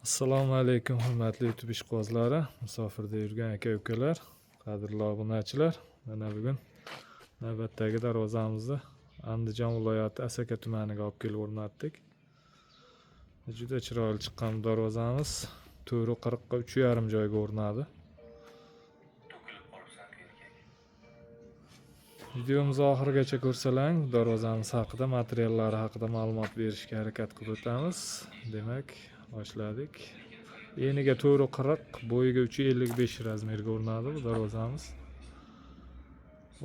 Assalomu alaykum hurmatli YouTube ishqibozlari, musofirda yurgan aka-ukalar, qadrli obunachilar. Mana bugun navbatdagi darvozamizni Andijon viloyati Asaka tumaniga olib kelib o'rnatdik. Juda chiroyli chiqqan darvozamiz 4.40 ga 3.5 joyga o'rnadi. Videomizni oxirigacha ko'rsalang, darvozamiz haqida, materiallari haqida ma'lumot berishga harakat qilib o'tamiz. Demak, boshladik. Eniga 4.40, bo'yiga 3.55 razmerga o'rnadi bu darvozamiz.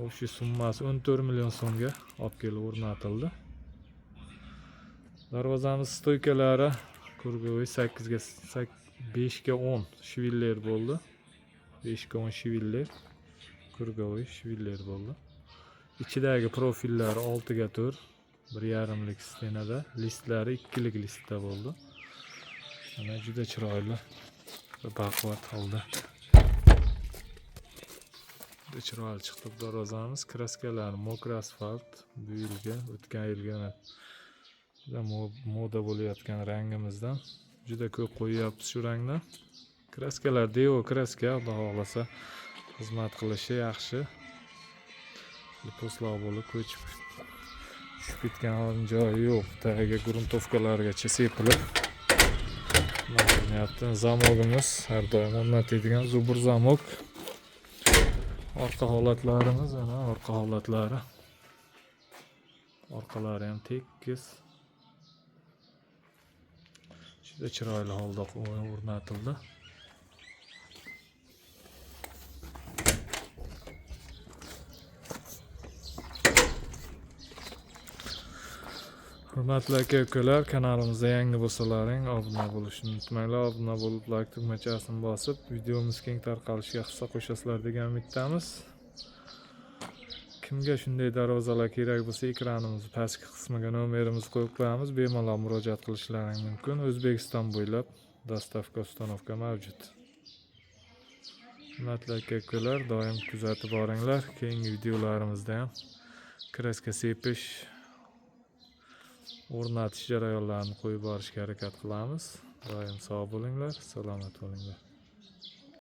O'sha summasi 14 million so'mga olib kelib o'rnatildi. Darvozamiz stoykalari kurgovoy 5 ga 10 shviller bo'ldi. 5 ga 10 shviller, kurgovoy shviller bo'ldi. İçidagi profillari 6 ga 4, 1,5lik stenada, listlari 2lik listda bo'ldi. Mana juda chiroyli, baquvvat holda. Juda chiroyli chiqdi darvozamiz. Kraskalari mokra asfalt, bu yilga, o'tgan yilga juda moda bo'layotgan rangimizdan juda ko'p qo'yyapmiz shu rangdan. Kraskalar Devo kraska, Xudo xohlasa xizmat qilishi yaxshi. Liposlar bo'lib ko'chib tushib ketgan hozir joyi yo'q. Tagiga gruntovkalargacha sepilib bo'lyapti. Zamogimiz har doim o'rnatiladigan zubur zamok. Orqa holatlarimiz, ana orqa holatlari. Orqalari ham tekis. Juda chiroyli holda o'rnatildi. Hurmatli aka-ukalar, kanalimizga yangi bo'lsalaring obuna bo'lishni unutmanglar. Obuna bo'lib, like tugmachasini bosib, videomiz keng tarqalishiga hissa qo'shasizlar degan umiddamiz. Kimga shunday darvozalar kerak bo'lsa, ekranimiz pastki qismiga nomerimizni qo'yib qo'yamiz. Bemalol murojaat qilishlaring mumkin. O'zbekiston bo'ylab dostavka, ustanovka mavjud. Hurmatli aka-ukalar, doim kuzatib boringlar. Keyingi videolarimizda ham kraska sepish, o'rnatish jarayonlarini qo'yib borishga harakat qilamiz. Doim sog' bo'linglar, salomat bo'linglar.